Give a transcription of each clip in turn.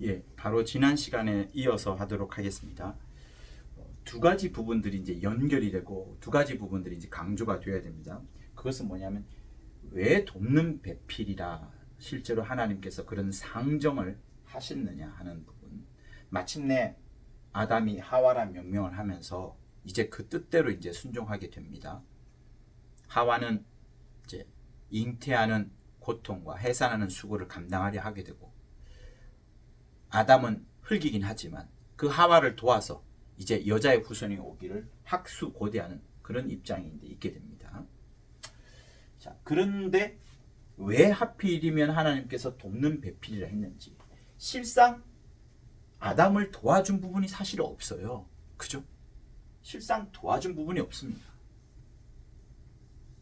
예, 바로 지난 시간에 이어서 하도록 하겠습니다. 두 가지 부분들이 이제 연결이 되고 두 가지 부분들이 이제 강조가 되어야 됩니다. 그것은 뭐냐면 왜 돕는 배필이라 실제로 하나님께서 그런 상정을 하셨느냐 하는 부분. 마침내 아담이 하와라 명령을 하면서 이제 그 뜻대로 이제 순종하게 됩니다. 하와는 이제 잉태하는 고통과 해산하는 수고를 감당하려 하게 되고, 아담은 흙이긴 하지만 그 하와를 도와서 이제 여자의 후손이 오기를 학수고대하는 그런 입장이 이제 있게 됩니다. 자, 그런데 왜 하필이면 하나님께서 돕는 배필이라 했는지, 실상 아담을 도와준 부분이 사실 없어요. 그죠? 실상 도와준 부분이 없습니다.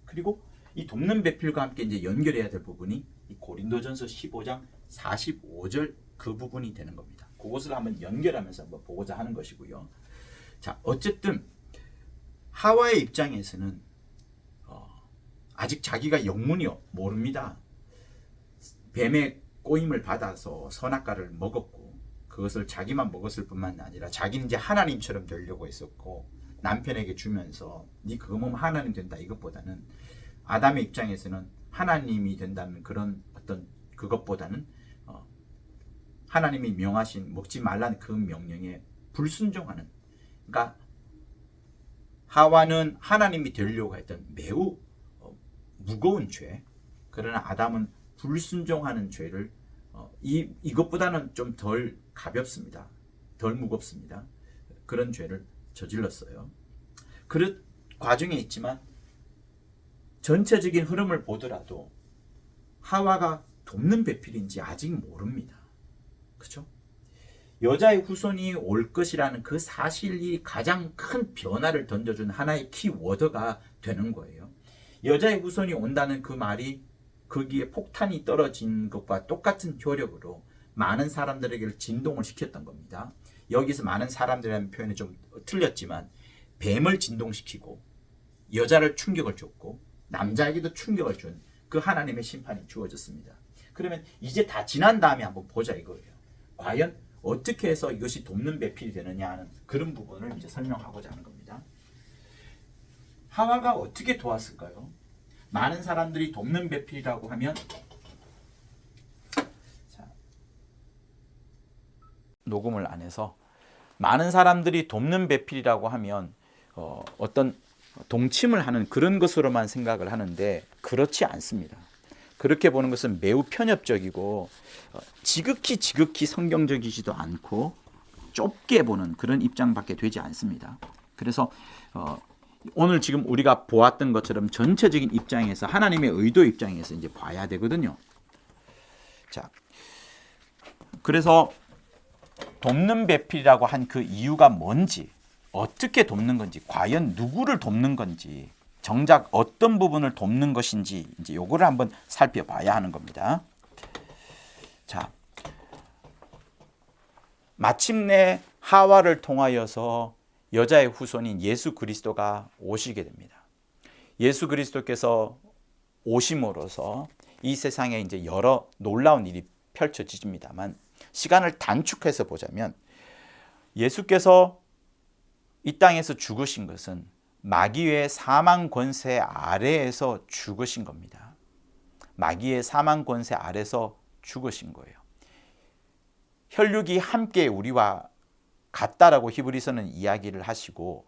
그리고 이 돕는 배필과 함께 이제 연결해야 될 부분이 이 고린도전서 15장 45절 그 부분이 되는 겁니다. 그것을 한번 연결하면서 한번 보고자 하는 것이고요. 자, 어쨌든 하와의 입장에서는 아직 자기가 영문이 모릅니다. 뱀의 꼬임을 받아서 선악과를 먹었고, 그것을 자기만 먹었을 뿐만 아니라 자기는 이제 하나님처럼 되려고 했었고, 남편에게 주면서 네 그거 먹으면 하나님 된다 이것보다는, 아담의 입장에서는 하나님이 된다는 그런 어떤 그것보다는 하나님이 명하신 먹지 말라는 그 명령에 불순종하는, 그러니까 하와는 하나님이 되려고 했던 매우 무거운 죄, 그러나 아담은 불순종하는 죄를 이것보다는 좀 덜 가볍습니다. 덜 무겁습니다. 그런 죄를 저질렀어요. 그 과정에 있지만 전체적인 흐름을 보더라도 하와가 돕는 배필인지 아직 모릅니다. 그렇죠? 여자의 후손이 올 것이라는 그 사실이 가장 큰 변화를 던져준 하나의 키워드가 되는 거예요. 여자의 후손이 온다는 그 말이 거기에 폭탄이 떨어진 것과 똑같은 효력으로 많은 사람들에게 진동을 시켰던 겁니다. 여기서 많은 사람들이라는 표현이 좀 틀렸지만 뱀을 진동시키고 여자를 충격을 줬고 남자에게도 충격을 준 그 하나님의 심판이 주어졌습니다. 그러면 이제 다 지난 다음에 한번 보자 이거예요. 과연 어떻게 해서 이것이 돕는 배필이 되느냐 하는 그런 부분을 이제 설명하고자 하는 겁니다. 하와가 어떻게 도왔을까요? 많은 사람들이 돕는 배필이라고 하면, 자, 녹음을 안 해서, 많은 사람들이 돕는 배필이라고 하면 어떤 동침을 하는 그런 것으로만 생각을 하는데 그렇지 않습니다. 그렇게 보는 것은 매우 편협적이고 지극히 성경적이지도 않고 좁게 보는 그런 입장밖에 되지 않습니다. 그래서 오늘 지금 우리가 보았던 것처럼 전체적인 입장에서 하나님의 의도 입장에서 이제 봐야 되거든요. 자, 그래서 돕는 배필이라고 한 그 이유가 뭔지, 어떻게 돕는 건지, 과연 누구를 돕는 건지, 정작 어떤 부분을 돕는 것인지 이제 요거를 한번 살펴봐야 하는 겁니다. 자, 마침내 하와를 통하여서 여자의 후손인 예수 그리스도가 오시게 됩니다. 예수 그리스도께서 오심으로써 이 세상에 이제 여러 놀라운 일이 펼쳐집니다만, 시간을 단축해서 보자면 예수께서 이 땅에서 죽으신 것은 마귀의 사망 권세 아래에서 죽으신 겁니다. 마귀의 사망 권세 아래에서 죽으신 거예요. 혈육이 함께 우리와 같다라고 히브리서는 이야기를 하시고,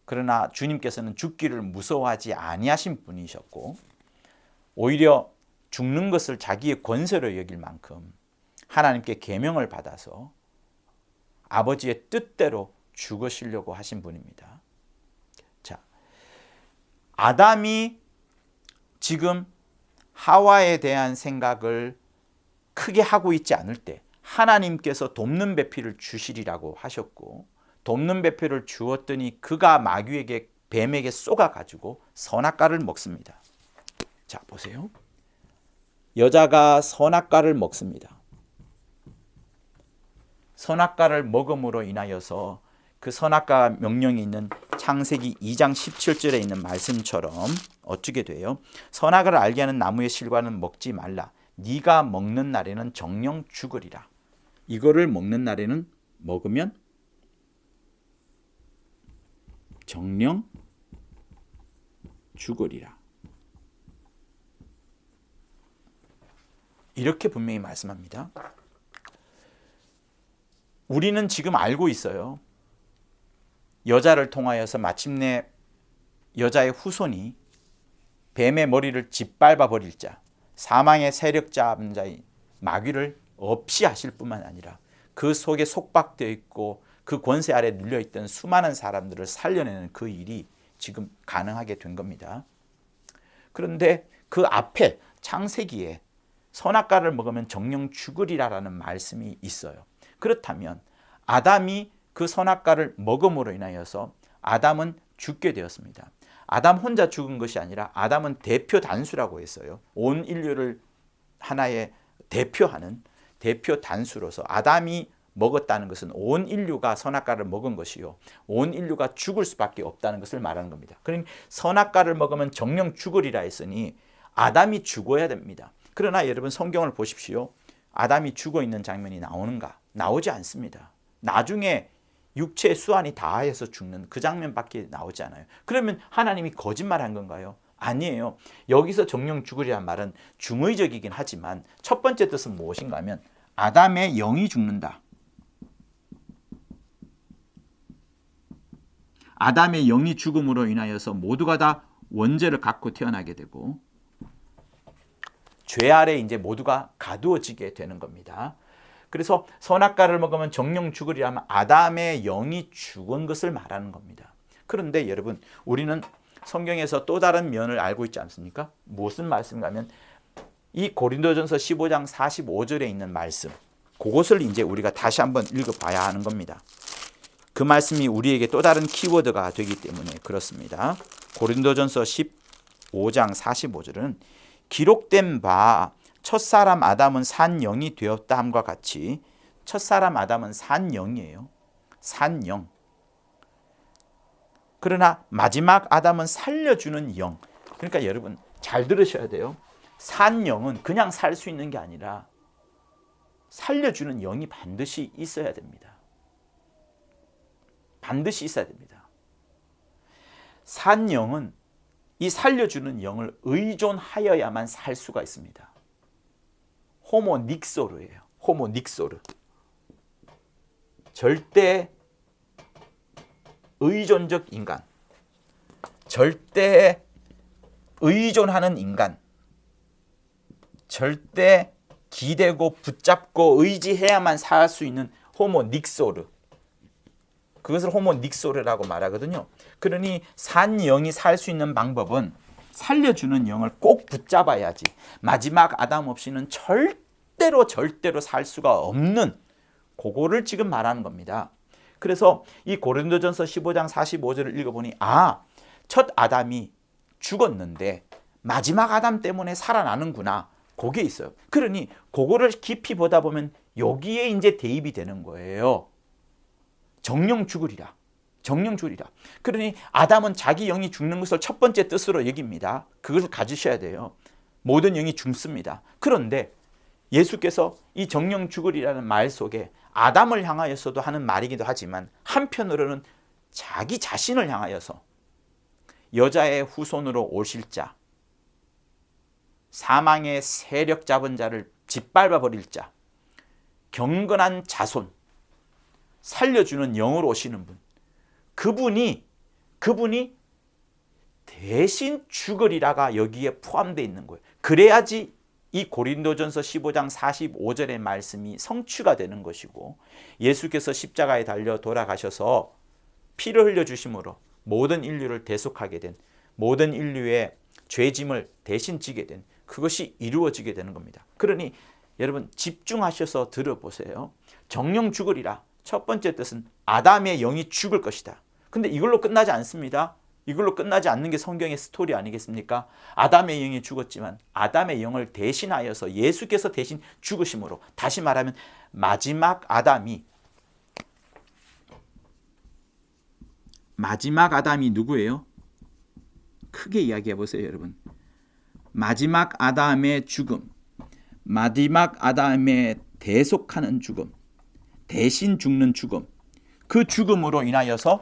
그러나 주님께서는 죽기를 무서워하지 아니하신 분이셨고, 오히려 죽는 것을 자기의 권세로 여길 만큼 하나님께 계명을 받아서 아버지의 뜻대로 죽으시려고 하신 분입니다. 자, 아담이 지금 하와에 대한 생각을 크게 하고 있지 않을 때 하나님께서 돕는 배필을 주시리라고 하셨고, 돕는 배필을 주었더니 그가 마귀에게, 뱀에게 쏘가가지고 선악과를 먹습니다. 자, 보세요. 여자가 선악과를 먹습니다. 선악과를 먹음으로 인하여서 그 선악과 명령이 있는 창세기 2장 17절에 있는 말씀처럼 어떻게 돼요? 선악을 알게 하는 나무의 실과는 먹지 말라. 네가 먹는 날에는 정녕 죽으리라. 이거를 먹는 날에는 먹으면 정령 죽으리라. 이렇게 분명히 말씀합니다. 우리는 지금 알고 있어요. 여자를 통하여서 마침내 여자의 후손이 뱀의 머리를 짓밟아 버릴 자, 사망의 세력 잡은 자의 마귀를 없이 하실 뿐만 아니라 그 속에 속박되어 있고 그 권세 아래 눌려있던 수많은 사람들을 살려내는 그 일이 지금 가능하게 된 겁니다. 그런데 그 앞에 창세기에 선악과를 먹으면 정령 죽으리라라는 말씀이 있어요. 그렇다면 아담이 그 선악과를 먹음으로 인하여서 아담은 죽게 되었습니다. 아담 혼자 죽은 것이 아니라 아담은 대표 단수라고 했어요. 온 인류를 하나의 대표하는 대표 단수로서 아담이 먹었다는 것은 온 인류가 선악과를 먹은 것이요, 온 인류가 죽을 수밖에 없다는 것을 말하는 겁니다. 그러니 선악과를 먹으면 정령 죽으리라 했으니 아담이 죽어야 됩니다. 그러나 여러분 성경을 보십시오. 아담이 죽어 있는 장면이 나오는가? 나오지 않습니다. 나중에 육체의 수완이 다하여서 죽는 그 장면밖에 나오지 않아요. 그러면 하나님이 거짓말한 건가요? 아니에요. 여기서 정령 죽으리란 말은 중의적이긴 하지만 첫 번째 뜻은 무엇인가 하면 아담의 영이 죽는다. 아담의 영이 죽음으로 인하여서 모두가 다 원죄를 갖고 태어나게 되고 죄 아래 이제 모두가 가두어지게 되는 겁니다. 그래서 선악과를 먹으면 정령 죽으리라면 아담의 영이 죽은 것을 말하는 겁니다. 그런데 여러분, 우리는 성경에서 또 다른 면을 알고 있지 않습니까? 무슨 말씀인가 하면 이 고린도전서 15장 45절에 있는 말씀, 그것을 이제 우리가 다시 한번 읽어봐야 하는 겁니다. 그 말씀이 우리에게 또 다른 키워드가 되기 때문에 그렇습니다. 고린도전서 15장 45절은 기록된 바 첫사람 아담은 산 영이 되었다 함과 같이, 첫사람 아담은 산 영이에요. 산 영. 그러나 마지막 아담은 살려주는 영. 그러니까 여러분 잘 들으셔야 돼요. 산 영은 그냥 살 수 있는 게 아니라 살려주는 영이 반드시 있어야 됩니다. 반드시 있어야 됩니다. 산 영은 이 살려주는 영을 의존하여야만 살 수가 있습니다. 호모 닉소르예요. 호모 닉소르. 절대 의존적 인간. 절대 의존하는 인간. 절대 기대고 붙잡고 의지해야만 살 수 있는 호모 닉소르. 그것을 호모 닉소르라고 말하거든요. 그러니 산 영이 살 수 있는 방법은 살려주는 영을 꼭 붙잡아야지 마지막 아담 없이는 절대로 살 수가 없는, 그거를 지금 말하는 겁니다. 그래서 이 고린도전서 15장 45절을 읽어보니 첫 아담이 죽었는데 마지막 아담 때문에 살아나는구나, 그게 있어요. 그러니 그거를 깊이 보다 보면 여기에 이제 대입이 되는 거예요. 정령 죽으리라. 정령 죽으리라. 그러니 아담은 자기 영이 죽는 것을 첫 번째 뜻으로 여깁니다. 그것을 가지셔야 돼요. 모든 영이 죽습니다. 그런데 예수께서 이 정령 죽으리라는 말 속에 아담을 향하여서도 하는 말이기도 하지만 한편으로는 자기 자신을 향하여서 여자의 후손으로 오실 자, 사망의 세력 잡은 자를 짓밟아 버릴 자, 경건한 자손, 살려주는 영으로 오시는 분, 그분이 대신 죽으리라가 여기에 포함되어 있는 거예요. 그래야지 이 고린도전서 15장 45절의 말씀이 성취가 되는 것이고, 예수께서 십자가에 달려 돌아가셔서 피를 흘려주심으로 모든 인류를 대속하게 된, 모든 인류의 죄짐을 대신 지게 된, 그것이 이루어지게 되는 겁니다. 그러니 여러분 집중하셔서 들어보세요. 정령 죽으리라. 첫 번째 뜻은 아담의 영이 죽을 것이다. 근데 이걸로 끝나지 않습니다. 이걸로 끝나지 않는 게 성경의 스토리 아니겠습니까? 아담의 영이 죽었지만 아담의 영을 대신하여서 예수께서 대신 죽으심으로, 다시 말하면 마지막 아담이 누구예요? 크게 이야기해 보세요, 여러분. 마지막 아담의 죽음, 마지막 아담의 대속하는 죽음, 대신 죽는 죽음, 그 죽음으로 인하여서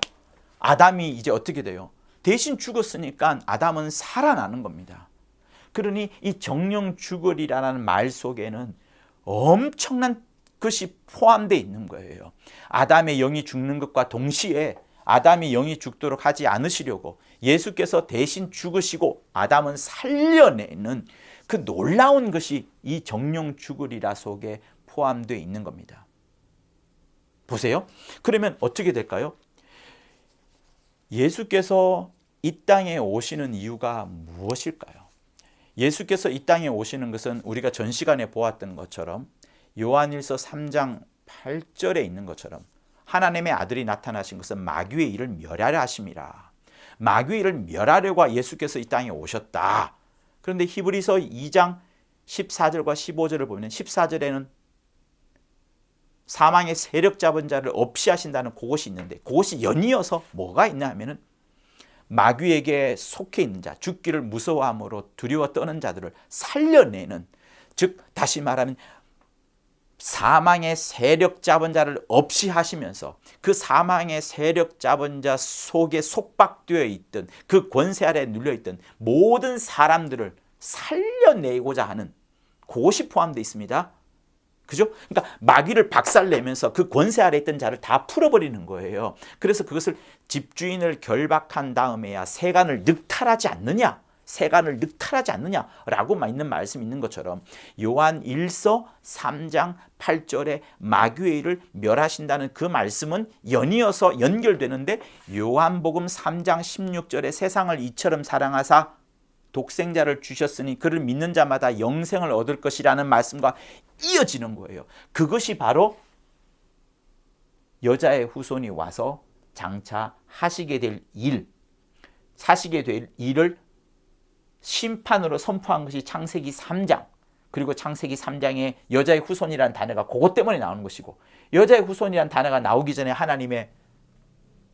아담이 이제 어떻게 돼요? 대신 죽었으니까 아담은 살아나는 겁니다. 그러니 이 정령 죽으리라는 말 속에는 엄청난 것이 포함되어 있는 거예요. 아담의 영이 죽는 것과 동시에 아담의 영이 죽도록 하지 않으시려고 예수께서 대신 죽으시고 아담은 살려내는 그 놀라운 것이 이 정령 죽으리라 속에 포함되어 있는 겁니다. 보세요. 그러면 어떻게 될까요? 예수께서 이 땅에 오시는 이유가 무엇일까요? 예수께서 이 땅에 오시는 것은 우리가 전 시간에 보았던 것처럼 요한일서 3장 8절에 있는 것처럼 하나님의 아들이 나타나신 것은 마귀의 일을 멸하려 하심이라. 마귀의 일을 멸하려고 예수께서 이 땅에 오셨다. 그런데 히브리서 2장 14절과 15절을 보면 14절에는 사망의 세력 잡은 자를 없이 하신다는 그것이 있는데 그것이 연이어서 뭐가 있냐 하면은 마귀에게 속해 있는 자, 죽기를 무서워함으로 두려워 떠는 자들을 살려내는, 즉 다시 말하면 사망의 세력 잡은 자를 없이 하시면서 그 사망의 세력 잡은 자 속에 속박되어 있던 그 권세 아래에 눌려 있던 모든 사람들을 살려내고자 하는 그것이 포함되어 있습니다. 그죠? 그러니까 마귀를 박살내면서 그 권세 아래 있던 자를 다 풀어버리는 거예요. 그래서 그것을 집주인을 결박한 다음에야 세간을 늑탈하지 않느냐, 세간을 늑탈하지 않느냐라고 있는 말씀이 있는 것처럼 요한 1서 3장 8절에 마귀의 일을 멸하신다는 그 말씀은 연이어서 연결되는데 요한복음 3장 16절에 세상을 이처럼 사랑하사 독생자를 주셨으니 그를 믿는 자마다 영생을 얻을 것이라는 말씀과 이어지는 거예요. 그것이 바로 여자의 후손이 와서 장차 하시게 될 일, 사시게 될 일을 심판으로 선포한 것이 창세기 3장, 그리고 창세기 3장에 여자의 후손이라는 단어가 그것 때문에 나오는 것이고, 여자의 후손이라는 단어가 나오기 전에 하나님의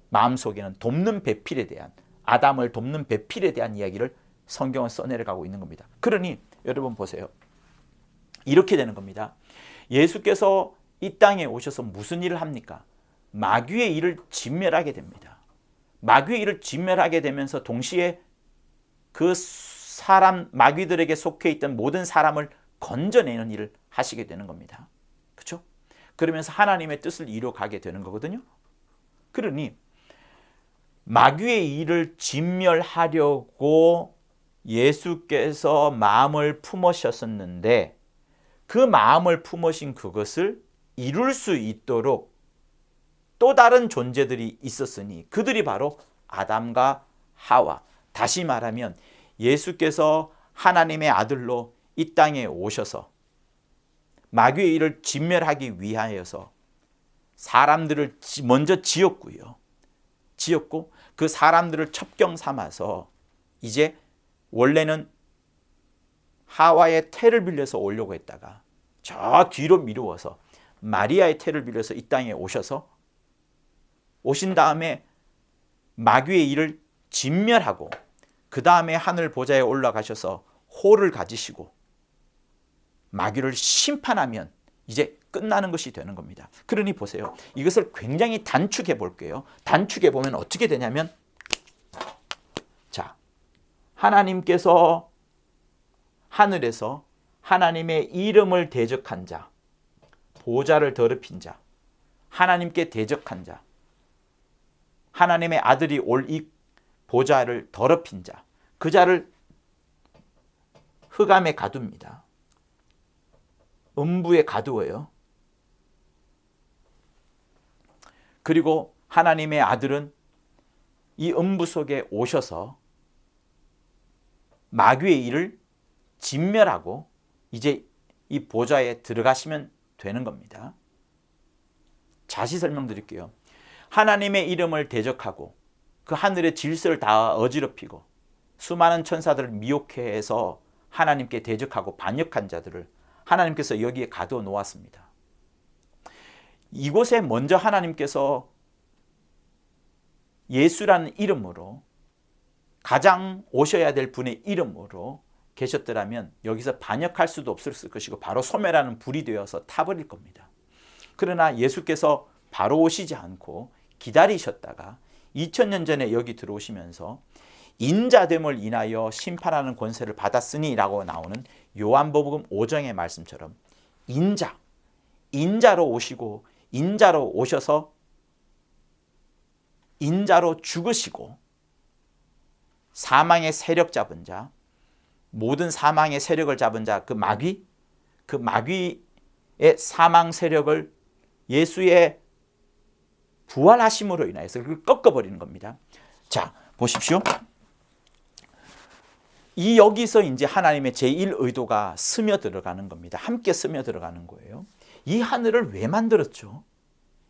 마음속에는 돕는 배필에 대한, 아담을 돕는 배필에 대한 이야기를 성경은 써내려가고 있는 겁니다. 그러니 여러분 보세요. 이렇게 되는 겁니다. 예수께서 이 땅에 오셔서 무슨 일을 합니까? 마귀의 일을 진멸하게 됩니다. 마귀의 일을 진멸하게 되면서 동시에 그 사람, 마귀들에게 속해 있던 모든 사람을 건져내는 일을 하시게 되는 겁니다. 그렇죠? 그러면서 하나님의 뜻을 이루어가게 되는 거거든요. 그러니 마귀의 일을 진멸하려고 예수께서 마음을 품으셨었는데 그 마음을 품으신 그것을 이룰 수 있도록 또 다른 존재들이 있었으니 그들이 바로 아담과 하와, 다시 말하면 예수께서 하나님의 아들로 이 땅에 오셔서 마귀의 일을 진멸하기 위하여서 사람들을 먼저 지었고요. 지었고 그 사람들을 첩경 삼아서 이제 원래는 하와의 태를 빌려서 오려고 했다가 저 뒤로 미루어서 마리아의 태를 빌려서 이 땅에 오셔서 오신 다음에 마귀의 일을 진멸하고 그 다음에 하늘 보좌에 올라가셔서 호를 가지시고 마귀를 심판하면 이제 끝나는 것이 되는 겁니다. 그러니 보세요. 이것을 굉장히 단축해 볼게요. 단축해 보면 어떻게 되냐면, 자, 하나님께서 하늘에서 하나님의 이름을 대적한 자, 보좌를 더럽힌 자, 하나님께 대적한 자, 하나님의 아들이 올 이 보좌를 더럽힌 자, 그 자를 흑암에 가둡니다. 음부에 가두어요. 그리고 하나님의 아들은 이 음부 속에 오셔서 마귀의 일을 진멸하고 이제 이 보좌에 들어가시면 되는 겁니다. 자세히 설명드릴게요. 하나님의 이름을 대적하고 그 하늘의 질서를 다 어지럽히고 수많은 천사들을 미혹해 해서 하나님께 대적하고 반역한 자들을 하나님께서 여기에 가두어 놓았습니다. 이곳에 먼저 하나님께서 예수라는 이름으로, 가장 오셔야 될 분의 이름으로 계셨더라면 여기서 반역할 수도 없을 것이고 바로 소멸하는 불이 되어서 타버릴 겁니다. 그러나 예수께서 바로 오시지 않고 기다리셨다가 2000년 전에 여기 들어오시면서 인자됨을 인하여 심판하는 권세를 받았으니 라고 나오는 요한복음 5장의 말씀처럼 인자로 오시고 인자로 오셔서 인자로 죽으시고 사망의 세력 잡은 자, 모든 사망의 세력을 잡은 자, 그 마귀의 사망 세력을 예수의 부활하심으로 인하여서 그걸 꺾어버리는 겁니다. 자, 보십시오. 이 여기서 이제 하나님의 제1의도가 스며들어가는 겁니다. 함께 스며들어가는 거예요. 이 하늘을 왜 만들었죠?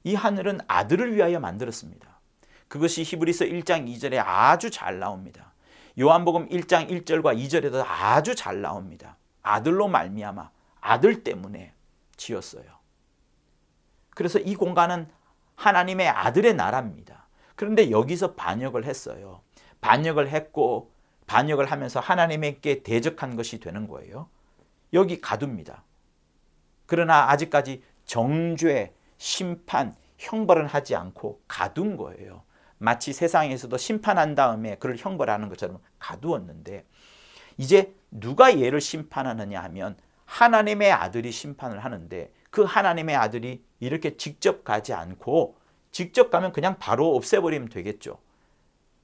이 하늘은 아들을 위하여 만들었습니다. 그것이 히브리서 1장 2절에 아주 잘 나옵니다. 요한복음 1장 1절과 2절에도 아주 잘 나옵니다. 아들로 말미암아 아들 때문에 지었어요. 그래서 이 공간은 하나님의 아들의 나라입니다. 그런데 여기서 반역을 했어요. 반역을 했고 반역을 하면서 하나님께 대적한 것이 되는 거예요. 여기 가두입니다. 그러나 아직까지 정죄, 심판, 형벌은 하지 않고 가둔 거예요. 마치 세상에서도 심판한 다음에 그를 형벌하는 것처럼 가두었는데 이제 누가 얘를 심판하느냐 하면 하나님의 아들이 심판을 하는데 그 하나님의 아들이 이렇게 직접 가지 않고 직접 가면 그냥 바로 없애버리면 되겠죠.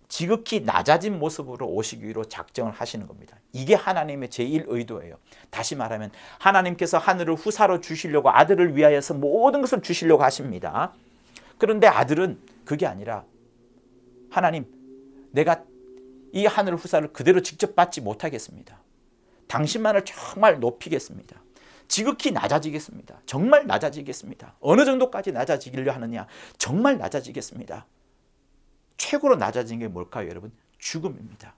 지극히 낮아진 모습으로 오시기로 작정을 하시는 겁니다. 이게 하나님의 제1의도예요. 다시 말하면 하나님께서 하늘을 후사로 주시려고 아들을 위하여서 모든 것을 주시려고 하십니다. 그런데 아들은 그게 아니라 하나님, 내가 이 하늘 후사를 그대로 직접 받지 못하겠습니다. 당신만을 정말 높이겠습니다. 지극히 낮아지겠습니다. 정말 낮아지겠습니다. 어느 정도까지 낮아지기려 하느냐? 정말 낮아지겠습니다. 최고로 낮아진 게 뭘까요, 여러분? 죽음입니다.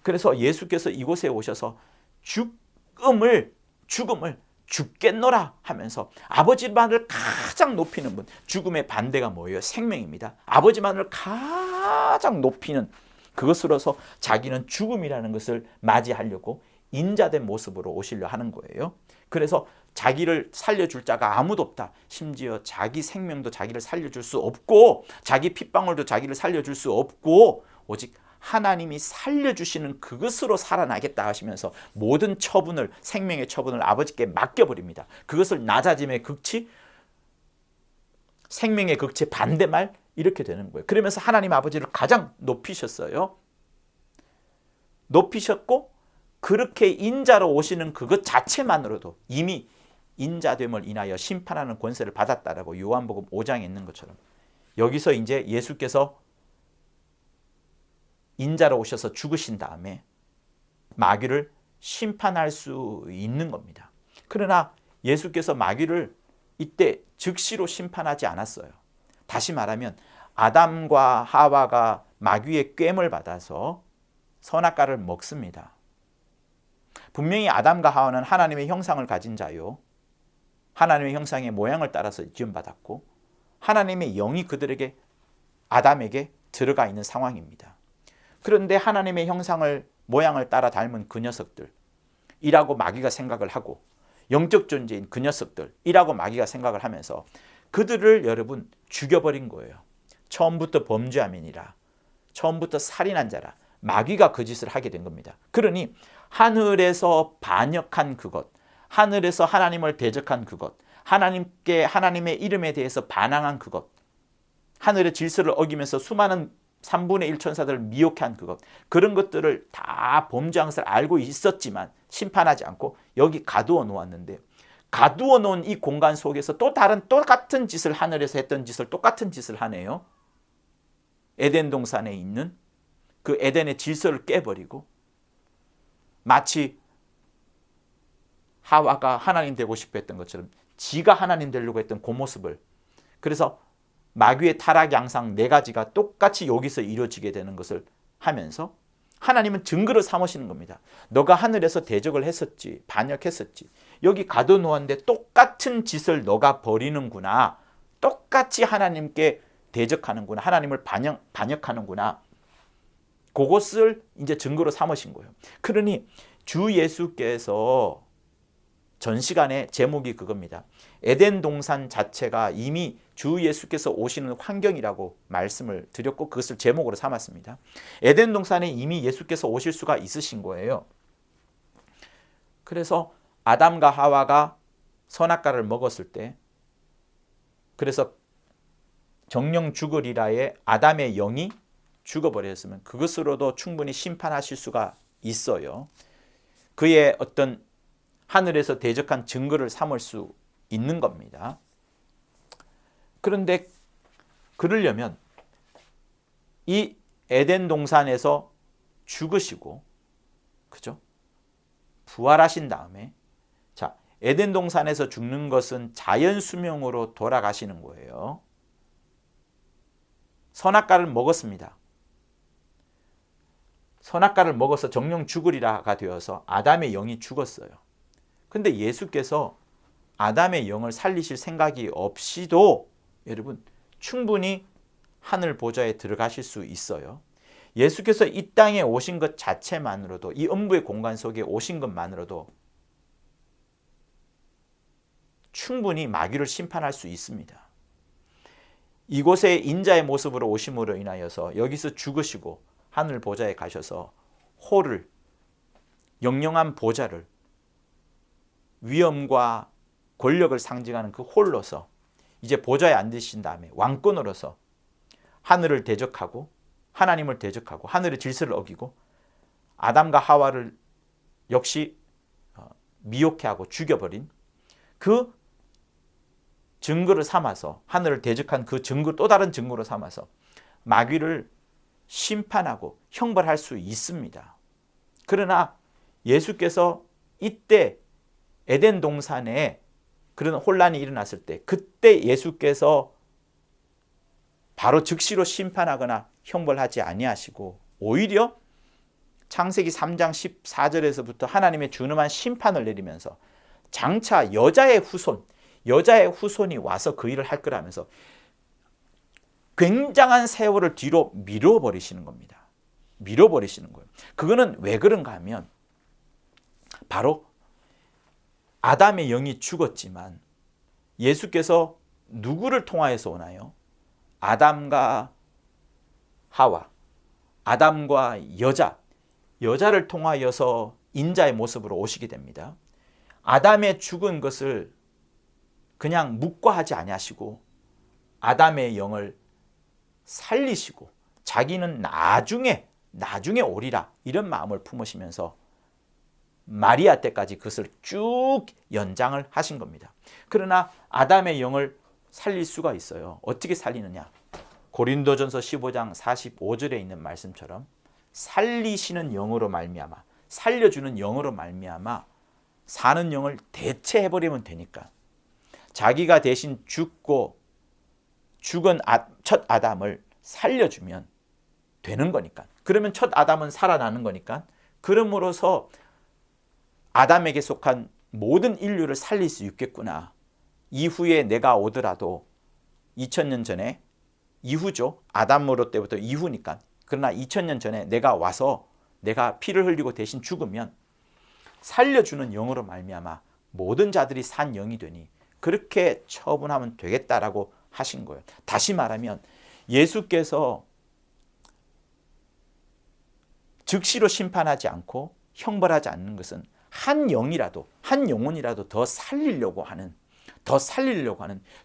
그래서 예수께서 이곳에 오셔서 죽음을 죽겠노라 하면서 아버지만을 가장 높이는 분. 죽음의 반대가 뭐예요? 생명입니다. 아버지만을 가장 높이는 그것으로서 자기는 죽음이라는 것을 맞이하려고 인자된 모습으로 오시려 하는 거예요. 그래서 자기를 살려줄 자가 아무도 없다. 심지어 자기 생명도 자기를 살려줄 수 없고 자기 핏방울도 자기를 살려줄 수 없고 오직 하나님이 살려주시는 그것으로 살아나겠다 하시면서 모든 처분을 생명의 처분을 아버지께 맡겨버립니다. 그것을 낮아짐의 극치, 생명의 극치 반대말 이렇게 되는 거예요. 그러면서 하나님 아버지를 가장 높이셨어요. 높이셨고 그렇게 인자로 오시는 그것 자체만으로도 이미 인자됨을 인하여 심판하는 권세를 받았다라고 요한복음 5장에 있는 것처럼 여기서 이제 예수께서 인자로 오셔서 죽으신 다음에 마귀를 심판할 수 있는 겁니다. 그러나 예수께서 마귀를 이때 즉시로 심판하지 않았어요. 다시 말하면 아담과 하와가 마귀의 꾀임을 받아서 선악과를 먹습니다. 분명히 아담과 하와는 하나님의 형상을 가진 자요. 하나님의 형상의 모양을 따라서 지음받았고 하나님의 영이 그들에게 아담에게 들어가 있는 상황입니다. 그런데 하나님의 형상을 모양을 따라 닮은 그 녀석들이라고 마귀가 생각을 하고 영적 존재인 그 녀석들이라고 마귀가 생각을 하면서 그들을 여러분 죽여버린 거예요. 처음부터 범죄함이니라. 처음부터 살인한 자라. 마귀가 그 짓을 하게 된 겁니다. 그러니 하늘에서 반역한 그것, 하늘에서 하나님을 대적한 그것, 하나님의 이름에 대해서 반항한 그것, 하늘의 질서를 어기면서 수많은 3분의 1 천사들을 미혹한 그것, 그런 것들을 다 범죄한 것을 알고 있었지만 심판하지 않고 여기 가두어 놓았는데 가두어 놓은 이 공간 속에서 또 다른 똑같은 짓을 하늘에서 했던 짓을 똑같은 짓을 하네요. 에덴 동산에 있는 그 에덴의 질서를 깨버리고 마치 하와가 하나님 되고 싶어 했던 것처럼 지가 하나님 되려고 했던 그 모습을, 그래서 마귀의 타락 양상 4가지가 똑같이 여기서 이루어지게 되는 것을 하면서 하나님은 증거를 삼으시는 겁니다. 너가 하늘에서 대적을 했었지, 반역했었지, 여기 가둬놓았는데 똑같은 짓을 너가 벌이는구나, 똑같이 하나님께 대적하는구나, 하나님을 반역하는구나, 그것을 이제 증거로 삼으신 거예요. 그러니 주 예수께서 전 시간의 제목이 그겁니다. 에덴 동산 자체가 이미 주 예수께서 오시는 환경이라고 말씀을 드렸고 그것을 제목으로 삼았습니다. 에덴 동산에 이미 예수께서 오실 수가 있으신 거예요. 그래서 아담과 하와가 선악과를 먹었을 때, 그래서 정령 죽으리라의 아담의 영이 죽어버렸으면 그것으로도 충분히 심판하실 수가 있어요. 그의 어떤 하늘에서 대적한 증거를 삼을 수 있는 겁니다. 그런데 그러려면 이 에덴 동산에서 죽으시고, 그죠? 부활하신 다음에, 자, 에덴 동산에서 죽는 것은 자연 수명으로 돌아가시는 거예요. 선악과를 먹었습니다. 선악과를 먹어서 정령 죽으리라가 되어서 아담의 영이 죽었어요. 근데 예수께서 아담의 영을 살리실 생각이 없이도 여러분 충분히 하늘 보좌에 들어가실 수 있어요. 예수께서 이 땅에 오신 것 자체만으로도, 이 음부의 공간 속에 오신 것만으로도 충분히 마귀를 심판할 수 있습니다. 이곳에 인자의 모습으로 오심으로 인하여서 여기서 죽으시고 하늘 보좌에 가셔서 홀을, 영영한 보좌를, 위엄과 권력을 상징하는 그 홀로서 이제 보좌에 앉으신 다음에 왕권으로서 하늘을 대적하고 하나님을 대적하고 하늘의 질서를 어기고 아담과 하와를 역시 미혹해하고 죽여버린 그 증거를 삼아서, 하늘을 대적한 그 증거, 또 다른 증거로 삼아서 마귀를 심판하고 형벌할 수 있습니다. 그러나 예수께서 이때 에덴 동산에 그런 혼란이 일어났을 때, 그때 예수께서 바로 즉시로 심판하거나 형벌하지 아니하시고 오히려 창세기 3장 14절에서부터 하나님의 준엄한 심판을 내리면서 장차 여자의 후손이 와서 그 일을 할 거라면서 굉장한 세월을 뒤로 밀어버리시는 겁니다. 밀어버리시는 거예요. 그거는 왜 그런가 하면 바로 아담의 영이 죽었지만 예수께서 누구를 통하여서 오나요? 아담과 하와, 아담과 여자를 통하여서 인자의 모습으로 오시게 됩니다. 아담의 죽은 것을 그냥 묵과하지 아니하시고 아담의 영을 살리시고 자기는 나중에 오리라 이런 마음을 품으시면서 마리아 때까지 그것을 쭉 연장을 하신 겁니다. 그러나 아담의 영을 살릴 수가 있어요. 어떻게 살리느냐? 고린도전서 15장 45절에 있는 말씀처럼 살리시는 영으로 말미암아, 살려주는 영으로 말미암아 사는 영을 대체해버리면 되니까 자기가 대신 죽고 죽은 첫 아담을 살려주면 되는 거니까. 그러면 첫 아담은 살아나는 거니까. 그러므로서 아담에게 속한 모든 인류를 살릴 수 있겠구나. 이후에 내가 오더라도 2000년 전에, 이후죠. 아담으로 때부터 이후니까. 그러나 2000년 전에 내가 와서 내가 피를 흘리고 대신 죽으면 살려주는 영으로 말미암아 모든 자들이 산 영이 되니 그렇게 처분하면 되겠다라고 하신 거예요. 다시 말하면 예수께서 즉시로 심판하지 않고 형벌하지 않는 것은 한 영혼이라도 더 살리려고 하는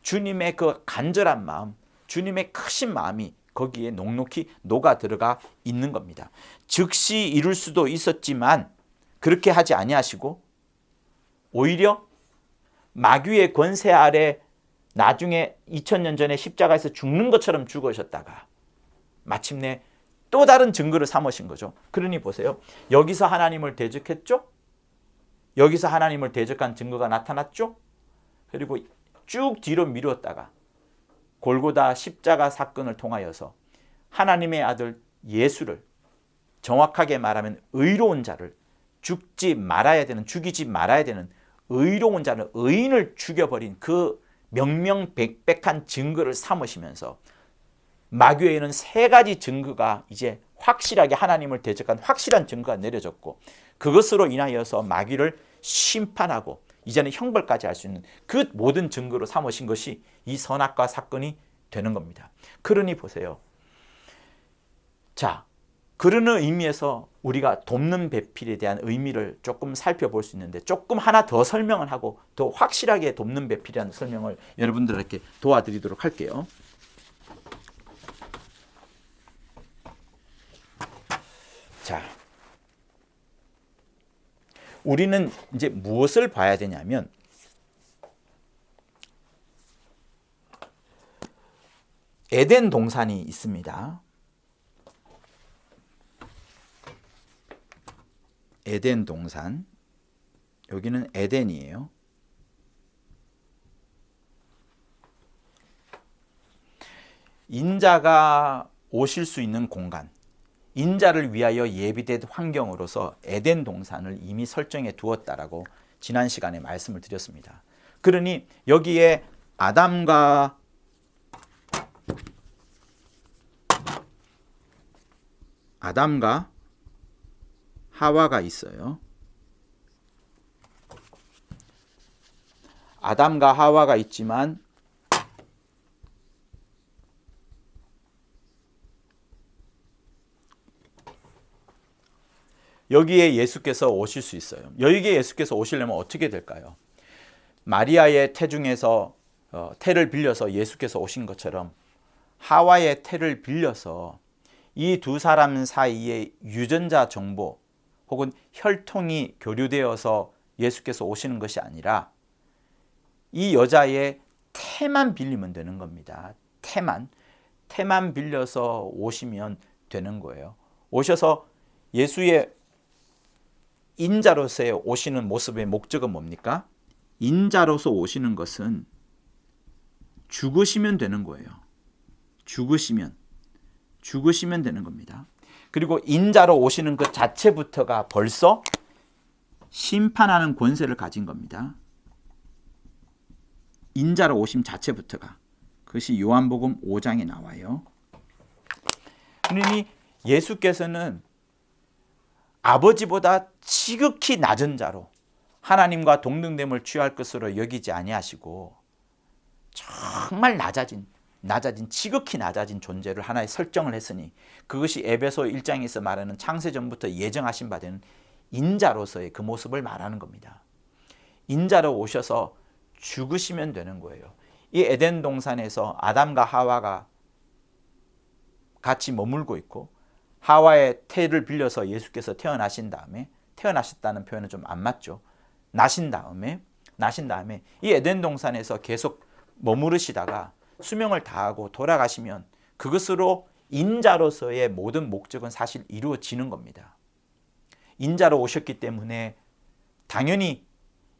주님의 그 간절한 마음, 주님의 크신 마음이 거기에 녹록히 녹아 들어가 있는 겁니다. 즉시 이룰 수도 있었지만 그렇게 하지 아니하시고 오히려 마귀의 권세 아래 나중에 2000년 전에 십자가에서 죽는 것처럼 죽으셨다가 마침내 또 다른 증거를 삼으신 거죠. 그러니 보세요. 여기서 하나님을 대적했죠? 여기서 하나님을 대적한 증거가 나타났죠? 그리고 쭉 뒤로 미뤘다가 골고다 십자가 사건을 통하여서 하나님의 아들 예수를, 정확하게 말하면 의로운 자를, 죽이지 말아야 되는 의로운 자를, 의인을 죽여버린 그 명명백백한 증거를 삼으시면서 마귀에는 세 가지 증거가 이제 확실하게 하나님을 대적한 확실한 증거가 내려졌고 그것으로 인하여서 마귀를 심판하고 이제는 형벌까지 할 수 있는 그 모든 증거로 삼으신 것이 이 선악과 사건이 되는 겁니다. 그러니 보세요. 자, 그런 의미에서 우리가 돕는 배필에 대한 의미를 조금 살펴볼 수 있는데 조금 하나 더 설명을 하고 더 확실하게 돕는 배필이라는 설명을 여러분들에게 도와드리도록 할게요. 자, 우리는 이제 무엇을 봐야 되냐면 에덴 동산이 있습니다. 에덴 동산. 여기는 에덴이에요. 인자가 오실 수 있는 공간, 인자를 위하여 예비된 환경으로서 에덴 동산을 이미 설정해 두었다라고 지난 시간에 말씀을 드렸습니다. 그러니 여기에 아담과 하와가 있어요. 아담과 하와가 있지만 여기에 예수께서 오실 수 있어요. 여기에 예수께서 오시려면 어떻게 될까요? 마리아의 태중에서 태를 빌려서 예수께서 오신 것처럼 하와의 태를 빌려서 이 두 사람 사이에 유전자 정보 혹은 혈통이 교류되어서 예수께서 오시는 것이 아니라 이 여자의 태만 빌리면 되는 겁니다. 태만 빌려서 오시면 되는 거예요. 오셔서 예수의 인자로서의 오시는 모습의 목적은 뭡니까? 인자로서 오시는 것은 죽으시면 되는 거예요. 죽으시면 되는 겁니다. 그리고 인자로 오시는 것 자체부터가 벌써 심판하는 권세를 가진 겁니다. 인자로 오심 자체부터가. 그것이 요한복음 5장에 나와요. 그러니 예수께서는 아버지보다 지극히 낮은 자로 하나님과 동등됨을 취할 것으로 여기지 아니하시고 정말 낮아진 지극히 낮아진 존재를 하나의 설정을 했으니 그것이 에베소 1장에서 말하는 창세전부터 예정하신 바 되는 인자로서의 그 모습을 말하는 겁니다. 인자로 오셔서 죽으시면 되는 거예요. 이 에덴 동산에서 아담과 하와가 같이 머물고 있고 하와의 태를 빌려서 예수께서 태어나신 다음에 태어나셨다는 표현은 좀 안 맞죠. 나신 다음에 이 에덴 동산에서 계속 머무르시다가 수명을 다하고 돌아가시면 그것으로 인자로서의 모든 목적은 사실 이루어지는 겁니다. 인자로 오셨기 때문에 당연히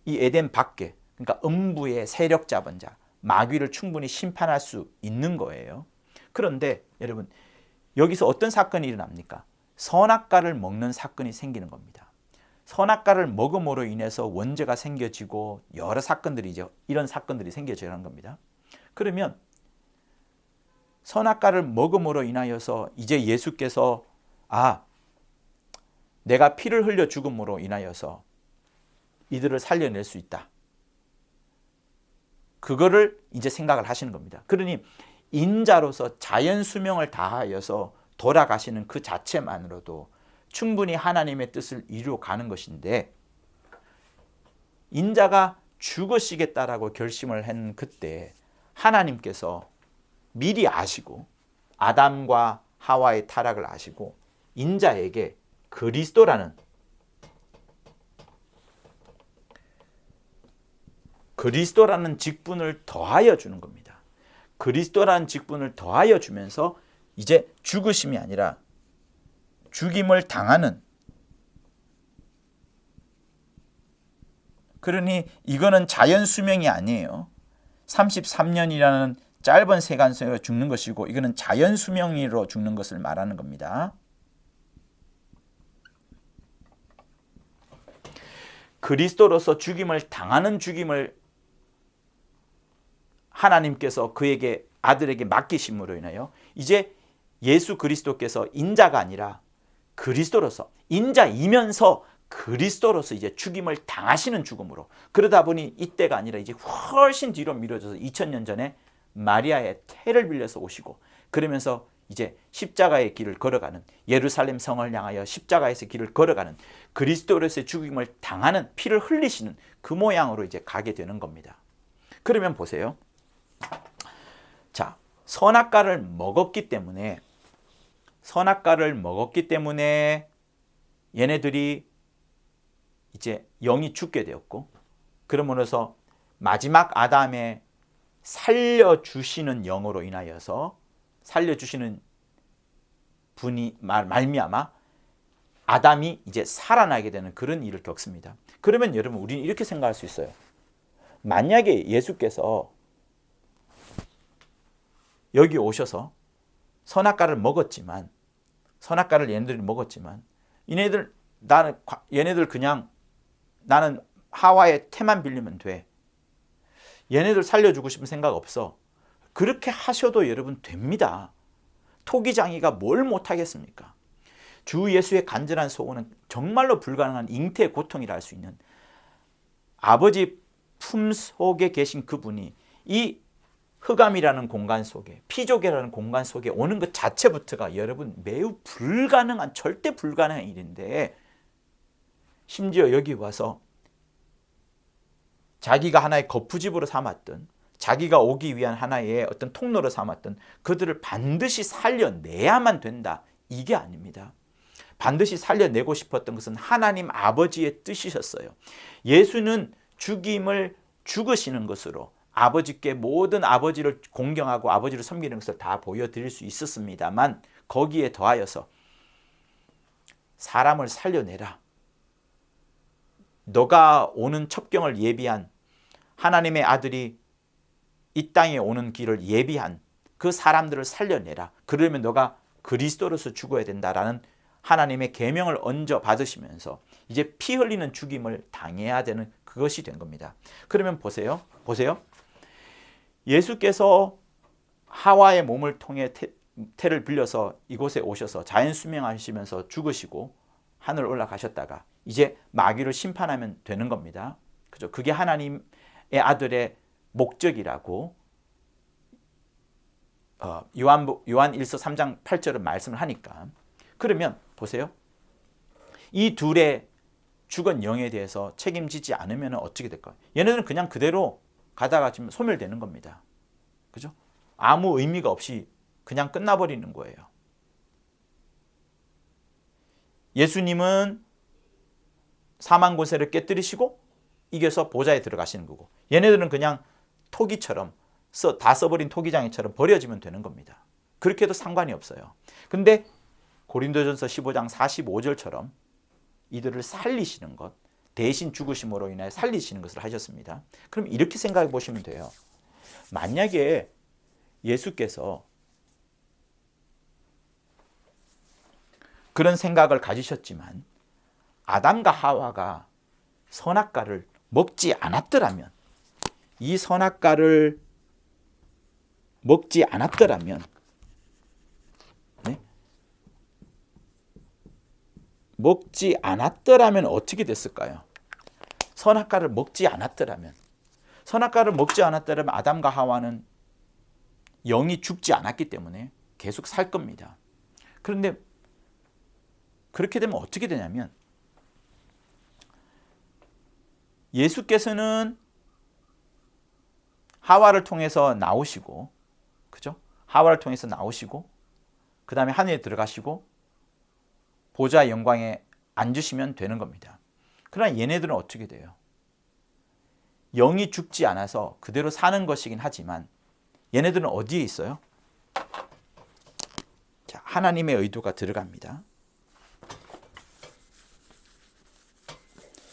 이 에덴 밖에 그러니까 음부의 세력 잡은 자 마귀를 충분히 심판할 수 있는 거예요. 그런데 여러분 여기서 어떤 사건이 일어납니까? 선악과를 먹는 사건이 생기는 겁니다. 선악과를 먹음으로 인해서 원죄가 생겨지고 여러 사건들이 이런 사건들이 생겨지는 겁니다. 그러면 선악과를 먹음으로 인하여서 이제 예수께서 내가 피를 흘려 죽음으로 인하여서 이들을 살려낼 수 있다. 그거를 이제 생각을 하시는 겁니다. 그러니 인자로서 자연 수명을 다하여서 돌아가시는 그 자체만으로도 충분히 하나님의 뜻을 이루어가는 것인데 인자가 죽으시겠다라고 결심을 한 그때 하나님께서 미리 아시고 아담과 하와의 타락을 아시고 인자에게 그리스도라는 직분을 더하여 주는 겁니다. 그리스도라는 직분을 더하여 주면서 이제 죽으심이 아니라 죽임을 당하는, 그러니 이거는 자연 수명이 아니에요. 33년이라는 짧은 세간세로 죽는 것이고 이거는 자연 수명으로 죽는 것을 말하는 겁니다. 그리스도로서 죽임을 당하는 죽임을 하나님께서 그에게 아들에게 맡기심으로 인하여 이제 예수 그리스도께서 인자가 아니라 그리스도로서 인자이면서 그리스도로서 이제 죽임을 당하시는 죽음으로, 그러다 보니 이때가 아니라 이제 훨씬 뒤로 미뤄져서 2000년 전에 마리아의 태를 빌려서 오시고, 그러면서 이제 십자가의 길을 걸어가는, 예루살렘 성을 향하여 십자가에서 길을 걸어가는, 그리스도로서의 죽임을 당하는, 피를 흘리시는 그 모양으로 이제 가게 되는 겁니다. 그러면 보세요. 자, 선악과를 먹었기 때문에 얘네들이 이제 영이 죽게 되었고, 그러므로서 마지막 아담의 살려주시는 영으로 인하여서, 살려주시는 분이 말미암아 아담이 이제 살아나게 되는 그런 일을 겪습니다. 그러면 여러분, 우리는 이렇게 생각할 수 있어요. 만약에 예수께서 여기 오셔서 선악과를 먹었지만, 선악과를 얘네들이 먹었지만, 얘네들 그냥 나는 하와의 태만 빌리면 돼, 얘네들 살려주고 싶은 생각 없어, 그렇게 하셔도 여러분 됩니다. 토기장이가 뭘 못하겠습니까? 주 예수의 간절한 소원은 정말로 불가능한 잉태의 고통이라 할 수 있는, 아버지 품속에 계신 그분이 이 흑암이라는 공간 속에, 피조개라는 공간 속에 오는 것 자체부터가 여러분 매우 불가능한, 절대 불가능한 일인데, 심지어 여기 와서 자기가 하나의 거푸집으로 삼았던, 자기가 오기 위한 하나의 어떤 통로로 삼았던 그들을 반드시 살려내야만 된다, 이게 아닙니다. 반드시 살려내고 싶었던 것은 하나님 아버지의 뜻이셨어요. 예수는 죽임을 죽으시는 것으로 아버지께 모든 아버지를 공경하고 아버지를 섬기는 것을 다 보여드릴 수 있었습니다만, 거기에 더하여서 사람을 살려내라, 너가 오는 첩경을 예비한, 하나님의 아들이 이 땅에 오는 길을 예비한 그 사람들을 살려내라, 그러면 너가 그리스도로서 죽어야 된다라는 하나님의 계명을 얹어 받으시면서 이제 피 흘리는 죽임을 당해야 되는 그것이 된 겁니다. 그러면 보세요. 예수께서 하와의 몸을 통해 태를 빌려서 이곳에 오셔서 자연 수명하시면서 죽으시고 하늘 올라가셨다가 이제 마귀를 심판하면 되는 겁니다. 그죠? 그게 하나님의 아들의 목적이라고 요한 1서 3장 8절은 말씀을 하니까, 그러면 보세요. 이 둘의 죽은 영에 대해서 책임지지 않으면 어떻게 될까요? 얘네들은 그냥 그대로 가다가 지금 소멸되는 겁니다. 그죠? 아무 의미가 없이 그냥 끝나버리는 거예요. 예수님은 사망 권세를 깨뜨리시고 이겨서 보좌에 들어가시는 거고, 얘네들은 그냥 토기처럼 다 써버린 토기장이처럼 버려지면 되는 겁니다. 그렇게 해도 상관이 없어요. 근데 고린도전서 15장 45절처럼 이들을 살리시는 것, 대신 죽으심으로 인해 살리시는 것을 하셨습니다. 그럼 이렇게 생각해 보시면 돼요. 만약에 예수께서 그런 생각을 가지셨지만 아담과 하와가 선악과를 먹지 않았더라면, 이 선악과를 먹지 않았더라면, 먹지 않았더라면 어떻게 됐을까요? 선악과를 먹지 않았더라면 아담과 하와는 영이 죽지 않았기 때문에 계속 살 겁니다. 그런데 그렇게 되면 어떻게 되냐면, 예수께서는 하와를 통해서 나오시고, 그죠? 하와를 통해서 나오시고, 그 다음에 하늘에 들어가시고 보좌 영광에 앉으시면 되는 겁니다. 그러나 얘네들은 어떻게 돼요? 영이 죽지 않아서 그대로 사는 것이긴 하지만 얘네들은 어디에 있어요? 자, 하나님의 의도가 들어갑니다.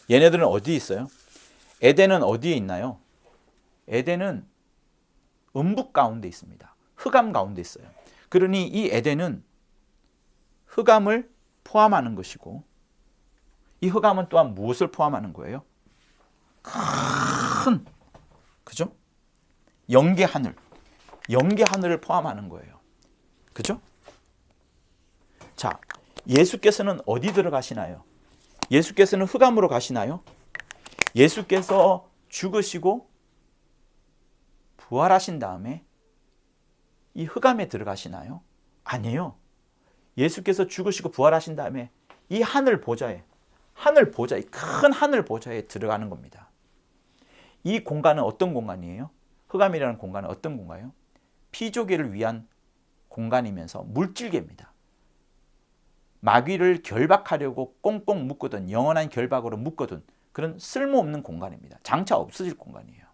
얘네들은 어디에 있어요? 에덴은 어디에 있나요? 에덴은 음부 가운데 있습니다. 흑암 가운데 있어요. 그러니 이 에덴은 흑암을 포함하는 것이고, 이 흑암은 또한 무엇을 포함하는 거예요? 큰, 그죠? 영계 하늘을 포함하는 거예요. 그죠? 자, 예수께서는 어디 들어가시나요? 예수께서는 흑암으로 가시나요? 예수께서 죽으시고 부활하신 다음에 이 흑암에 들어가시나요? 아니에요. 예수께서 죽으시고 부활하신 다음에 이 하늘 보좌에 큰 하늘 보좌에 들어가는 겁니다. 이 공간은 어떤 공간이에요? 흑암이라는 공간은 어떤 공간이에요? 피조계를 위한 공간이면서 물질계입니다. 마귀를 결박하려고 꽁꽁 묶거든, 영원한 결박으로 묶거든 그런 쓸모없는 공간입니다. 장차 없어질 공간이에요.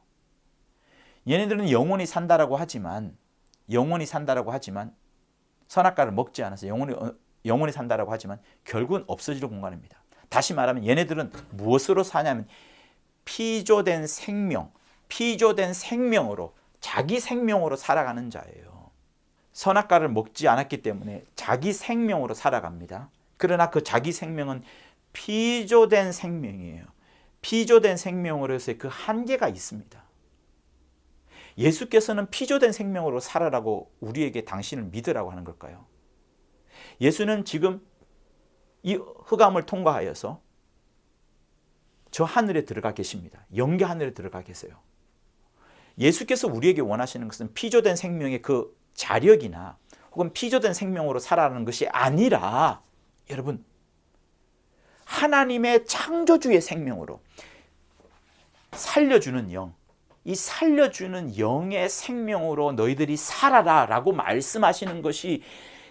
얘네들은 영원히 산다라고 하지만 선악과를 먹지 않아서 영원히 산다라고 하지만 결국은 없어질 공간입니다. 다시 말하면 얘네들은 무엇으로 사냐면 피조된 생명으로 자기 생명으로 살아가는 자예요. 선악과를 먹지 않았기 때문에 자기 생명으로 살아갑니다. 그러나 그 자기 생명은 피조된 생명이에요. 피조된 생명으로서의 그 한계가 있습니다. 예수께서는 피조된 생명으로 살아라고 우리에게 당신을 믿으라고 하는 걸까요? 예수는 지금 이 흑암을 통과하여서 저 하늘에 들어가 계십니다. 영계 하늘에 들어가 계세요. 예수께서 우리에게 원하시는 것은 피조된 생명의 그 자력이나 혹은 피조된 생명으로 살아가는 것이 아니라 여러분 하나님의 창조주의 생명으로 살려주는 영, 이 살려주는 영의 생명으로 너희들이 살아라 라고 말씀하시는 것이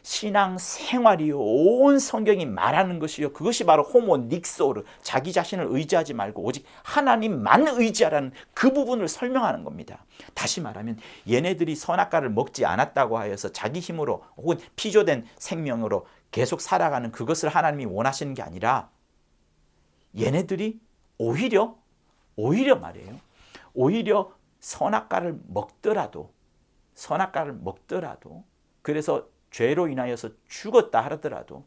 신앙 생활이요, 온 성경이 말하는 것이요, 그것이 바로 호모 닉소르, 자기 자신을 의지하지 말고 오직 하나님만 의지하라는 그 부분을 설명하는 겁니다. 다시 말하면 얘네들이 선악과를 먹지 않았다고 하여서 자기 힘으로 혹은 피조된 생명으로 계속 살아가는 그것을 하나님이 원하시는 게 아니라 얘네들이 오히려 말이에요, 오히려 선악과를 먹더라도 그래서 죄로 인하여서 죽었다 하더라도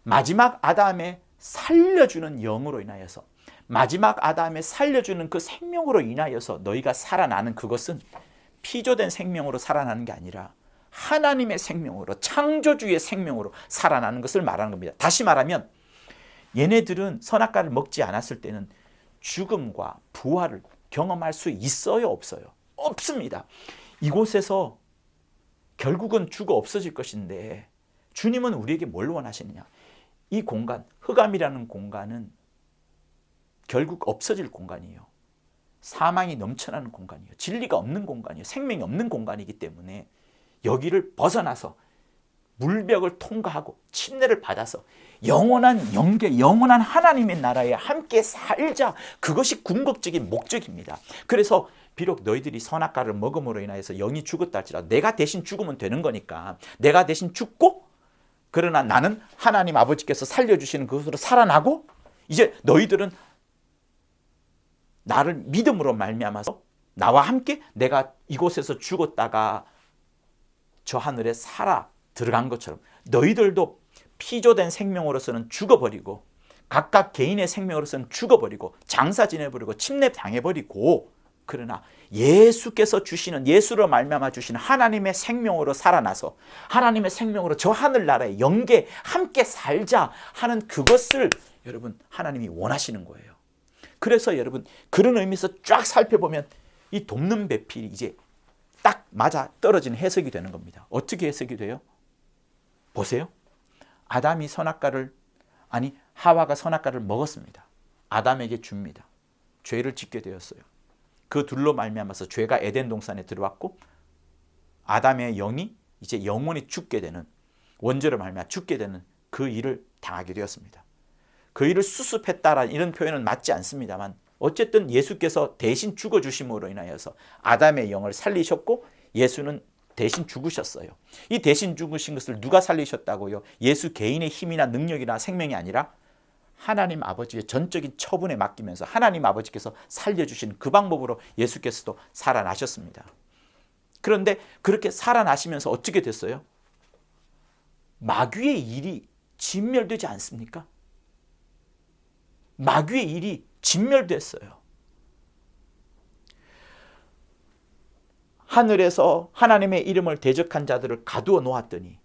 마지막 아담의 살려주는 영으로 인하여서 마지막 아담의 살려주는 그 생명으로 인하여서 너희가 살아나는 그것은 피조된 생명으로 살아나는 게 아니라 하나님의 생명으로 창조주의 생명으로 살아나는 것을 말하는 겁니다. 다시 말하면 얘네들은 선악과를 먹지 않았을 때는 죽음과 부활을 경험할 수 있어요, 없어요? 없습니다. 이곳에서 결국은 죽어 없어질 것인데 주님은 우리에게 뭘 원하시느냐? 이 공간, 흑암이라는 공간은 결국 없어질 공간이에요. 사망이 넘쳐나는 공간이에요. 진리가 없는 공간이에요. 생명이 없는 공간이기 때문에 여기를 벗어나서 물벽을 통과하고 침례를 받아서 영원한 영계, 영원한 하나님의 나라에 함께 살자. 그것이 궁극적인 목적입니다. 그래서 비록 너희들이 선악과를 먹음으로 인하여서 영이 죽었다 할지라도 내가 대신 죽으면 되는 거니까 내가 대신 죽고, 그러나 나는 하나님 아버지께서 살려주시는 그것으로 살아나고, 이제 너희들은 나를 믿음으로 말미암아서 나와 함께 내가 이곳에서 죽었다가 저 하늘에 살아 들어간 것처럼 너희들도 피조된 생명으로서는 죽어버리고 각각 개인의 생명으로서는 죽어버리고 장사 지내버리고 침례 당해버리고, 그러나 예수께서 주시는, 예수로 말미암아 주시는 하나님의 생명으로 살아나서 하나님의 생명으로 저 하늘나라의 영계 함께 살자 하는 그것을 여러분 하나님이 원하시는 거예요. 그래서 여러분 그런 의미에서 쫙 살펴보면 이 돕는 배필이 이제 딱 맞아 떨어지는 해석이 되는 겁니다. 어떻게 해석이 돼요? 보세요. 하와가 선악과를 먹었습니다. 아담에게 줍니다. 죄를 짓게 되었어요. 그 둘로 말미암아서 죄가 에덴 동산에 들어왔고 아담의 영이 이제 영원히 죽게 되는, 원죄로 말미암아 죽게 되는 그 일을 당하게 되었습니다. 그 일을 수습했다라는 이런 표현은 맞지 않습니다만 어쨌든 예수께서 대신 죽어주심으로 인하여서 아담의 영을 살리셨고 예수는 대신 죽으셨어요. 이 대신 죽으신 것을 누가 살리셨다고요? 예수 개인의 힘이나 능력이나 생명이 아니라 하나님 아버지의 전적인 처분에 맡기면서 하나님 아버지께서 살려주신 그 방법으로 예수께서도 살아나셨습니다. 그런데 그렇게 살아나시면서 어떻게 됐어요? 마귀의 일이 진멸되지 않습니까? 마귀의 일이 진멸됐어요. 하늘에서 하나님의 이름을 대적한 자들을 가두어 놓았더니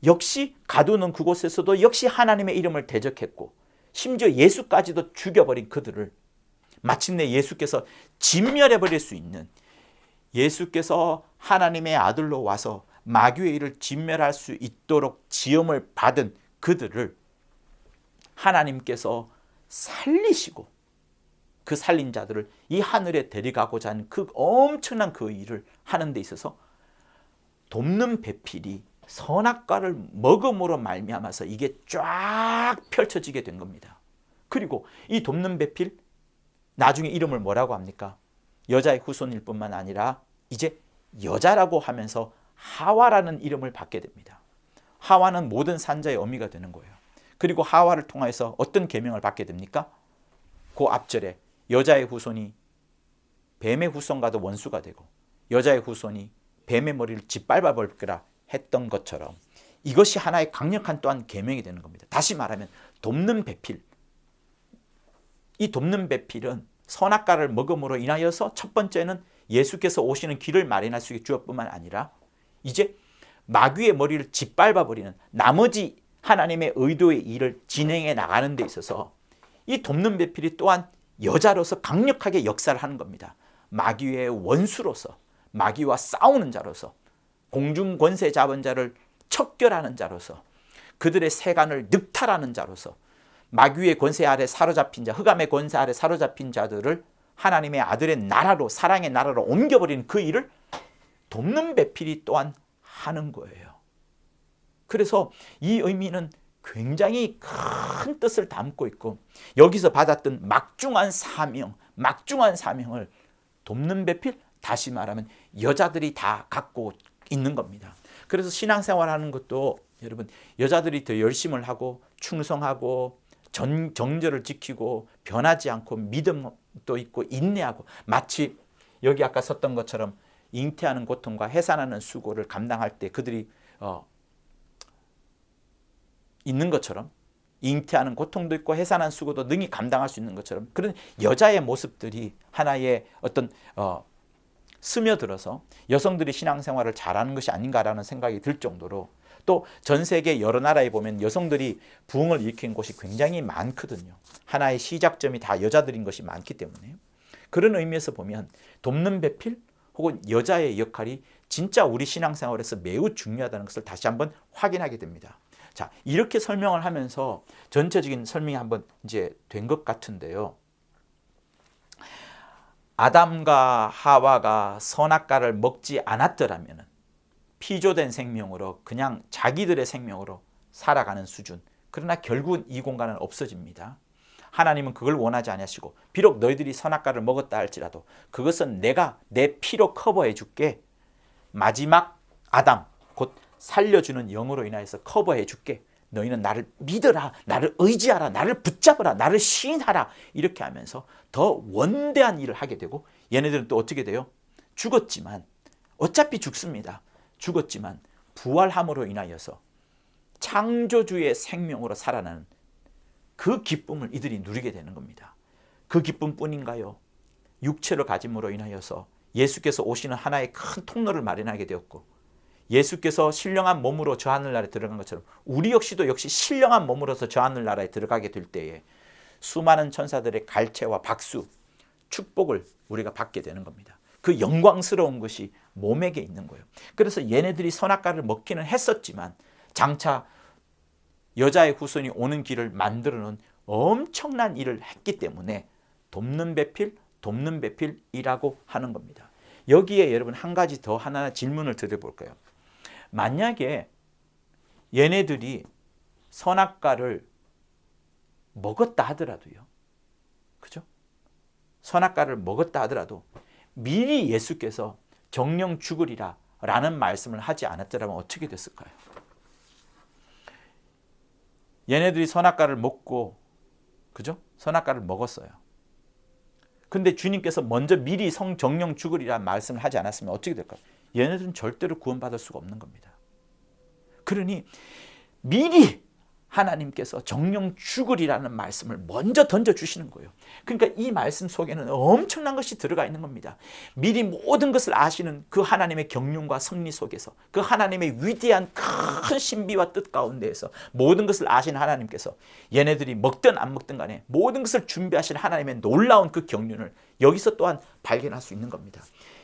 역시 가두는 그곳에서도 역시 하나님의 이름을 대적했고 심지어 예수까지도 죽여버린 그들을 마침내 예수께서 진멸해버릴 수 있는, 예수께서 하나님의 아들로 와서 마귀의 일을 진멸할 수 있도록 지음을 받은 그들을 하나님께서 살리시고 그 살린 자들을 이 하늘에 데려가고자 하는 그 엄청난 그 일을 하는 데 있어서 돕는 배필이 선악과를 먹음으로 말미암아서 이게 쫙 펼쳐지게 된 겁니다. 그리고 이 돕는 배필 나중에 이름을 뭐라고 합니까? 여자의 후손일 뿐만 아니라 이제 여자라고 하면서 하와라는 이름을 받게 됩니다. 하와는 모든 산자의 어미가 되는 거예요. 그리고 하와를 통해서 어떤 계명을 받게 됩니까? 그 앞절에 여자의 후손이 뱀의 후손과도 원수가 되고 여자의 후손이 뱀의 머리를 짓밟아 볼 거라 했던 것처럼 이것이 하나의 강력한 또한 계명이 되는 겁니다. 다시 말하면 돕는 배필, 이 돕는 배필은 선악과를 먹음으로 인하여서 첫 번째는 예수께서 오시는 길을 마련할 수 있게 주었뿐만 아니라 이제 마귀의 머리를 짓밟아 버리는 나머지 하나님의 의도의 일을 진행해 나가는 데 있어서 이 돕는 배필이 또한 여자로서 강력하게 역사를 하는 겁니다. 마귀의 원수로서, 마귀와 싸우는 자로서, 공중 권세 잡은 자를 척결하는 자로서, 그들의 세간을 늑탈하는 자로서, 마귀의 권세 아래 사로잡힌 자, 흑암의 권세 아래 사로잡힌 자들을 하나님의 아들의 나라로, 사랑의 나라로 옮겨버리는 그 일을 돕는 배필이 또한 하는 거예요. 그래서 이 의미는 굉장히 큰 뜻을 담고 있고 여기서 받았던 막중한 사명을 돕는 배필, 다시 말하면 여자들이 다 갖고 있는 겁니다. 그래서 신앙생활하는 것도 여러분 여자들이 더 열심을 하고 충성하고 정절을 지키고 변하지 않고 믿음도 있고 인내하고, 마치 여기 아까 썼던 것처럼 잉태하는 고통과 해산하는 수고를 감당할 때 그들이 있는 것처럼, 잉태하는 고통도 있고 해산하는 수고도 능히 감당할 수 있는 것처럼 그런 여자의 모습들이 하나의 어떤 스며들어서 여성들이 신앙생활을 잘하는 것이 아닌가라는 생각이 들 정도로, 또 전 세계 여러 나라에 보면 여성들이 부흥을 일으킨 곳이 굉장히 많거든요. 하나의 시작점이 다 여자들인 것이 많기 때문에 그런 의미에서 보면 돕는 배필 혹은 여자의 역할이 진짜 우리 신앙생활에서 매우 중요하다는 것을 다시 한번 확인하게 됩니다. 자, 이렇게 설명을 하면서 전체적인 설명이 한번 이제 된 것 같은데요. 아담과 하와가 선악과를 먹지 않았더라면 피조된 생명으로 그냥 자기들의 생명으로 살아가는 수준. 그러나 결국은 이 공간은 없어집니다. 하나님은 그걸 원하지 아니하시고 비록 너희들이 선악과를 먹었다 할지라도 그것은 내가 내 피로 커버해 줄게. 마지막 아담, 곧 살려주는 영으로 인하여서 커버해 줄게. 너희는 나를 믿어라, 나를 의지하라, 나를 붙잡으라, 나를 시인하라. 이렇게 하면서 더 원대한 일을 하게 되고, 얘네들은 또 어떻게 돼요? 죽었지만, 어차피 죽습니다. 죽었지만 부활함으로 인하여서 창조주의 생명으로 살아나는 그 기쁨을 이들이 누리게 되는 겁니다. 그 기쁨뿐인가요? 육체를 가짐으로 인하여서 예수께서 오시는 하나의 큰 통로를 마련하게 되었고, 예수께서 신령한 몸으로 저 하늘나라에 들어간 것처럼 우리 역시도 역시 신령한 몸으로서 저 하늘나라에 들어가게 될 때에 수많은 천사들의 갈채와 박수, 축복을 우리가 받게 되는 겁니다. 그 영광스러운 것이 몸에게 있는 거예요. 그래서 얘네들이 선악과를 먹기는 했었지만 장차 여자의 후손이 오는 길을 만들어 놓은 엄청난 일을 했기 때문에 돕는 배필이라고 하는 겁니다. 여기에 여러분 한 가지 더 하나 질문을 드려볼까요? 만약에 얘네들이 선악과를 먹었다 하더라도요, 그죠? 선악과를 먹었다 하더라도 미리 예수께서 정령 죽으리라 라는 말씀을 하지 않았더라면 어떻게 됐을까요? 얘네들이 선악과를 먹고, 그죠? 선악과를 먹었어요. 근데 주님께서 먼저 미리 정령 죽으리라 말씀을 하지 않았으면 어떻게 될까요? 얘네들은 절대로 구원받을 수가 없는 겁니다. 그러니 미리 하나님께서 정령 죽으리라는 말씀을 먼저 던져주시는 거예요. 그러니까 이 말씀 속에는 엄청난 것이 들어가 있는 겁니다. 미리 모든 것을 아시는 그 하나님의 경륜과 섭리 속에서, 그 하나님의 위대한 큰 신비와 뜻 가운데에서 모든 것을 아시는 하나님께서 얘네들이 먹든 안 먹든 간에 모든 것을 준비하신 하나님의 놀라운 그 경륜을 여기서 또한 발견할 수 있는 겁니다.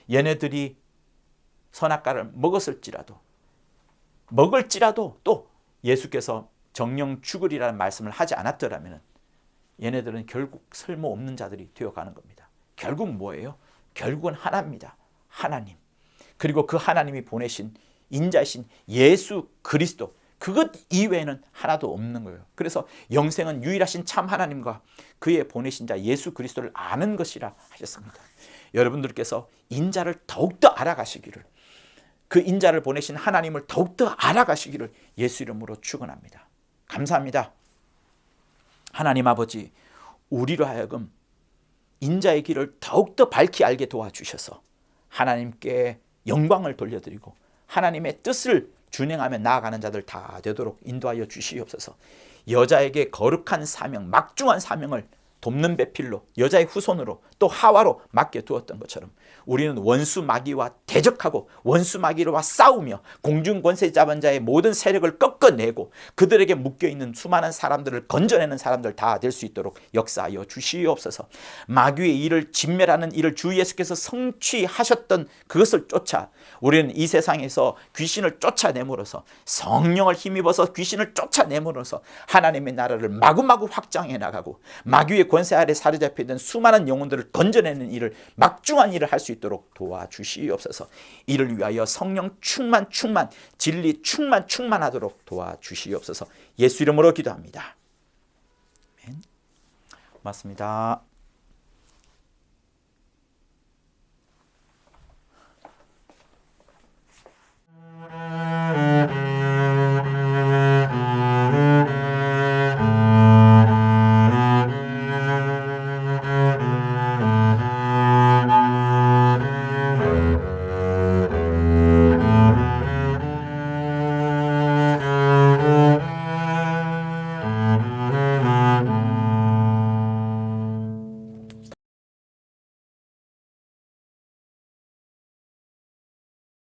얘네들이 선악과를 먹을지라도 또 예수께서 정령 죽으리라는 말씀을 하지 않았더라면 얘네들은 결국 쓸모없는 자들이 되어가는 겁니다. 결국 뭐예요? 결국은 하나입니다. 하나님. 그리고 그 하나님이 보내신 인자이신 예수 그리스도, 그것 이외에는 하나도 없는 거예요. 그래서 영생은 유일하신 참 하나님과 그의 보내신 자 예수 그리스도를 아는 것이라 하셨습니다. 여러분들께서 인자를 더욱더 알아가시기를, 그 인자를 보내신 하나님을 더욱더 알아가시기를 예수 이름으로 축원합니다. 감사합니다. 하나님 아버지, 우리로 하여금 인자의 길을 더욱더 밝히 알게 도와주셔서 하나님께 영광을 돌려드리고 하나님의 뜻을 준행하며 나아가는 자들 다 되도록 인도하여 주시옵소서. 여자에게 거룩한 사명, 막중한 사명을 돕는 배필로, 여자의 후손으로 또 하와로 맡겨두었던 것처럼 우리는 원수 마귀와 대적하고 원수 마귀와 싸우며 공중 권세 잡은 자의 모든 세력을 꺾어내고 그들에게 묶여있는 수많은 사람들을 건져내는 사람들 다 될 수 있도록 역사하여 주시옵소서. 마귀의 일을 진멸하는 일을 주 예수께서 성취하셨던 그것을 쫓아 우리는 이 세상에서 귀신을 쫓아내므로써, 성령을 힘입어서 귀신을 쫓아내므로써 하나님의 나라를 마구마구 확장해 나가고 마귀의 권세 아래 사로잡혀 있는 수많은 영혼들을 건져내는 일을, 막중한 일을 할 수 있도록 도와주시옵소서. 이를 위하여 성령 충만, 진리 충만하도록 도와주시옵소서. 예수 이름으로 기도합니다. 아멘. 고맙습니다.